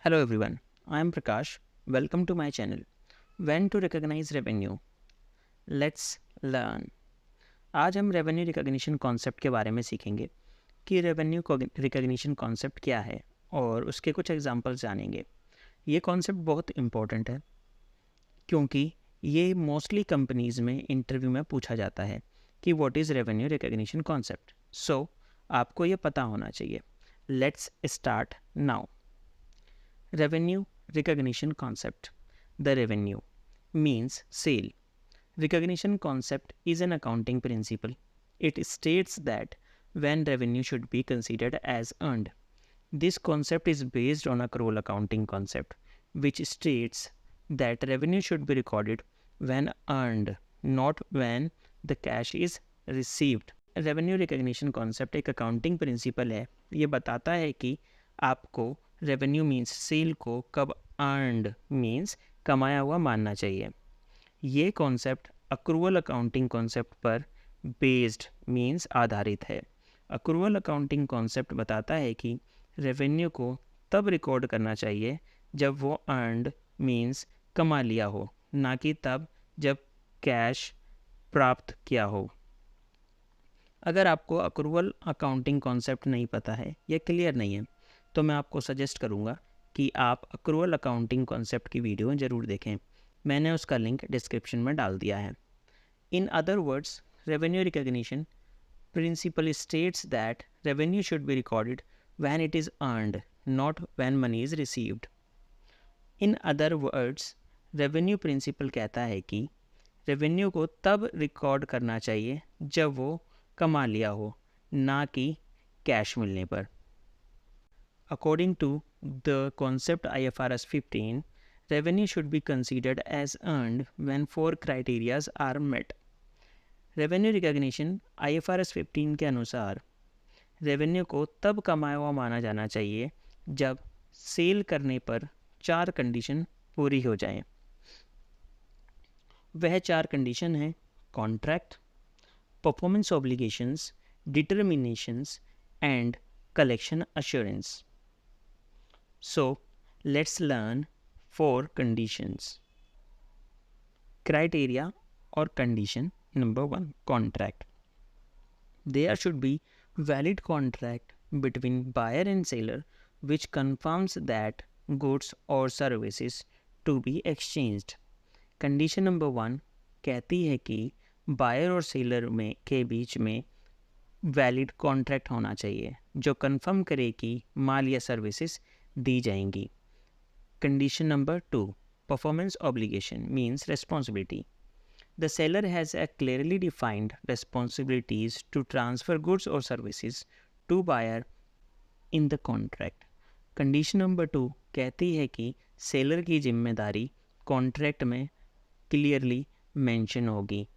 Hello everyone, I am Prakash. Welcome to my channel. When to recognize revenue? Let's learn. आज हम revenue recognition concept के बारे में सीखेंगे कि रेवेन्यू रिकॉग्निशन कॉन्सेप्ट क्या है और उसके कुछ एग्जांपल्स जानेंगे। ये कॉन्सेप्ट बहुत इम्पोर्टेंट है क्योंकि ये मोस्टली कंपनीज़ में इंटरव्यू में पूछा जाता है कि what is revenue recognition concept. So आपको ये पता होना चाहिए। Let's start now. Revenue recognition concept. The revenue means sale. Recognition concept is an accounting principle. It states that when revenue should be considered as earned. This concept is based on accrual accounting concept, which states that revenue should be recorded when earned, not when the cash is received. Revenue recognition concept एक accounting principle है। ये बताता है कि आपको revenue means cell को कब earned means कमाया हुआ मानना चाहिए। ये कॉन्सेप्ट अक्रूवल अकाउंटिंग कॉन्सेप्ट पर बेस्ड मीन्स आधारित है। अक्रूवल अकाउंटिंग कॉन्सेप्ट बताता है कि रेवेन्यू को तब रिकॉर्ड करना चाहिए जब वो अर्नड मीन्स कमा लिया हो, ना कि तब जब कैश प्राप्त किया हो। अगर आपको अक्रूवल अकाउंटिंग कॉन्सेप्ट नहीं पता है या क्लियर नहीं है तो मैं आपको सजेस्ट करूँगा कि आप अक्रूवल अकाउंटिंग कॉन्सेप्ट की वीडियो ज़रूर देखें। मैंने उसका लिंक डिस्क्रिप्शन में डाल दिया है। In other words, revenue recognition principle states that revenue should be recorded when it is earned, not when money is received. In other words, revenue principle कहता है कि रेवेन्यू को तब रिकॉर्ड करना चाहिए जब वो कमा लिया हो, ना कि कैश मिलने पर। According to the concept IFRS 15, revenue should be considered as earned when 4 criteria are met. Revenue recognition IFRS 15 के अनुसार रेवेन्यू को तब कमाया हुआ माना जाना चाहिए जब सेल करने पर 4 कंडीशन पूरी हो जाएं। वह 4 कंडीशन हैं contract, performance obligations, determinations and collection assurance. So, let's learn 4 conditions. Criteria or condition number 1, contract. There should be valid contract between buyer and seller which confirms that goods or services to be exchanged. Condition number 1 कहती है कि buyer और seller में के बीच में valid contract होना चाहिए जो कंफर्म करे कि माल या सर्विसेज दी जाएंगी। Condition number 2, performance obligation means responsibility. The seller has a clearly defined responsibilities to transfer goods और services to buyer in the contract. Condition number 2 कहती है कि सेलर की जिम्मेदारी कॉन्ट्रैक्ट में क्लियरली मेंशन होगी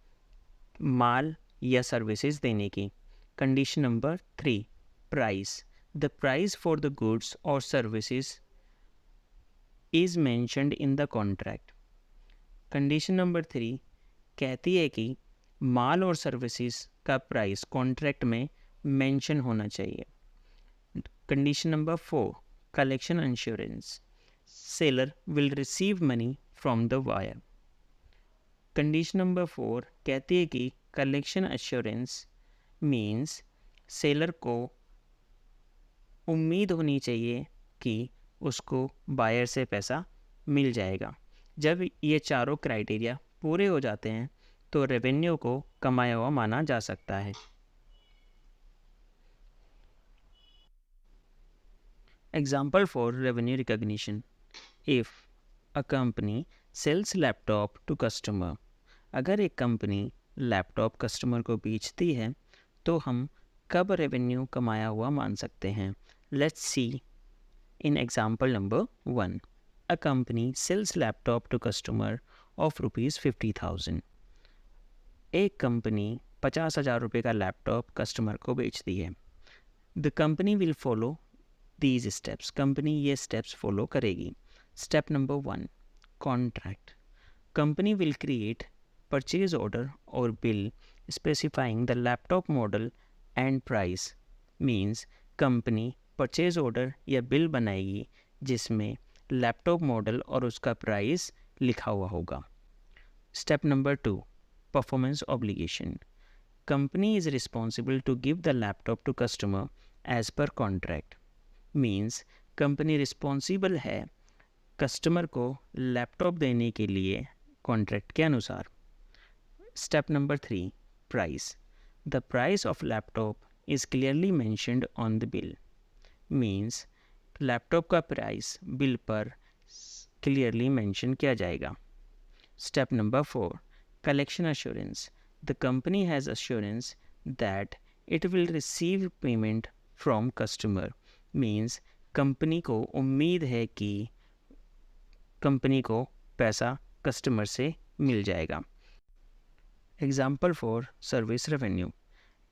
माल या सर्विसेज देने की। Condition number 3, price. The price for the goods or services is mentioned in the contract. Condition number 3 कहती है कि माल और सर्विसेज का प्राइस कॉन्ट्रैक्ट में मेंशन होना चाहिए। Condition number 4, collection insurance. Seller will receive money from the buyer. Condition number 4 कहती है कि collection assurance मीन्स सेलर को उम्मीद होनी चाहिए कि उसको बायर से पैसा मिल जाएगा। जब ये चारों क्राइटेरिया पूरे हो जाते हैं तो रेवेन्यू को कमाया हुआ माना जा सकता है। Example for revenue recognition, if a company sells laptop to customer. अगर एक कंपनी लैपटॉप कस्टमर को बेचती है तो हम कब रेवेन्यू कमाया हुआ मान सकते हैं। Let's see in example number 1, a company sells laptop to customer of ₹50,000। एक कंपनी 50,000 रुपये का लैपटॉप कस्टमर को बेचती है। The company will follow these steps. Company ये स्टेप्स फॉलो करेगी। Step number 1, contract. Company will create purchase order और bill specifying the laptop model and price means company purchase order या bill बनाएगी जिसमें laptop model और उसका price लिखा हुआ होगा। Step number 2, performance obligation. Company is responsible to give the laptop to customer as per contract. Means company responsible है customer को लैपटॉप देने के लिए कॉन्ट्रैक्ट के अनुसार। Step number 3, price. The price of laptop is clearly mentioned on the bill. Means laptop का price bill पर clearly mention किया जाएगा। Step number 4, collection assurance. The company has assurance that it will receive payment from customer. Means company को उम्मीद है कि company को पैसा कस्टमर से मिल जाएगा। Example for service revenue.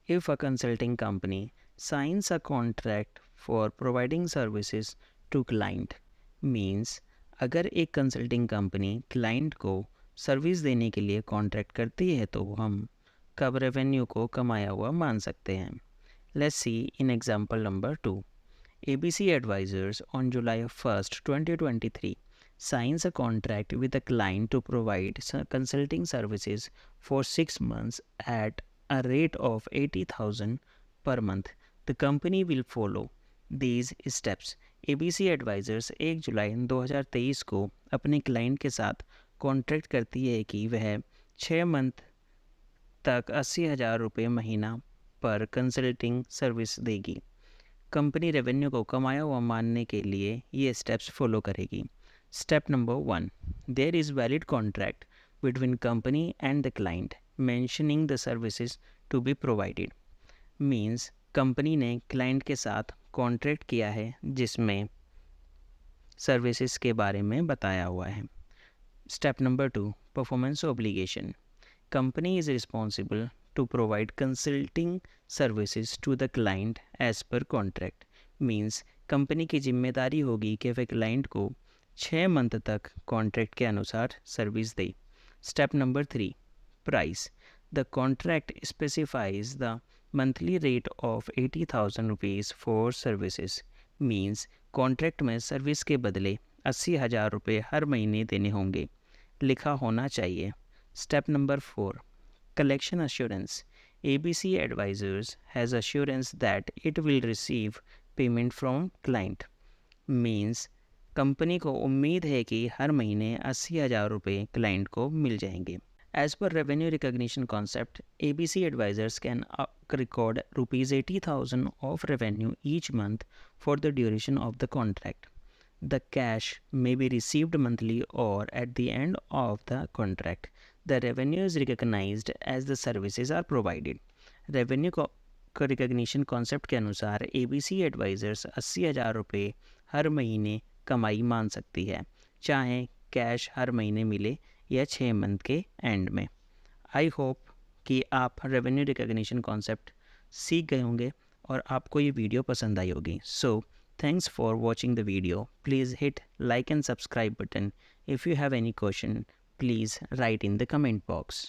If a consulting company signs a contract for providing services to client, means अगर एक कंसल्टिंग कंपनी क्लाइंट को सर्विस देने के लिए कॉन्ट्रैक्ट करती है तो हम कब रेवेन्यू को कमाया हुआ मान सकते हैं। Let's see in example number 2। ABC Advisors on July 1st, 2023 signs a contract with a client to provide consulting services for 6 months at a rate of 80,000 per month. The company will follow these steps. ABC Advisors 1 जुलाई 2023 को अपने client के साथ contract करती है कि वह 6 month तक 80,000 रुपये महीना पर कंसल्टिंग सर्विस देगी। कंपनी रेवेन्यू को कमाया हुआ मानने के लिए ये स्टेप्स फॉलो करेगी। Step number 1, there is valid contract between company and the client mentioning the services to be provided. Means company ने क्लाइंट के साथ कॉन्ट्रैक्ट किया है जिसमें सर्विसेज के बारे में बताया हुआ है। Step number 2, performance obligation. Company is responsible to provide consulting services to the client as per contract। Means company की जिम्मेदारी होगी कि वह क्लाइंट को 6 मंथ तक कॉन्ट्रैक्ट के अनुसार service they. Step number 3, price. The contract specifies the monthly rate of 80,000 rupees for services. Means contract में सर्विस के बदले 80,000 रुपये हर महीने देने होंगे, लिखा होना चाहिए। Step number 4, collection assurance। ABC Advisors has assurance that it will receive payment from client। Means company को उम्मीद है कि हर महीने 80,000 रुपये क्लाइंट को मिल जाएंगे। As per revenue recognition concept, ABC Advisors can record rupees 80,000 of revenue each month for the duration of the contract। The cash may be received monthly or at the end of the contract। The revenue is recognized as the services are provided। Revenue का recognition concept के अनुसार ABC Advisors 80,000 रुपये हर महीने कमाई मान सकती है, चाहे कैश हर महीने मिले या 6 मंथ के एंड में। आई होप कि आप रेवेन्यू रिकग्निशन कॉन्सेप्ट सीख गए होंगे और आपको ये वीडियो पसंद आई होगी। सो thanks for watching the video. Please hit like and subscribe button. If you have any question, please write in the comment box.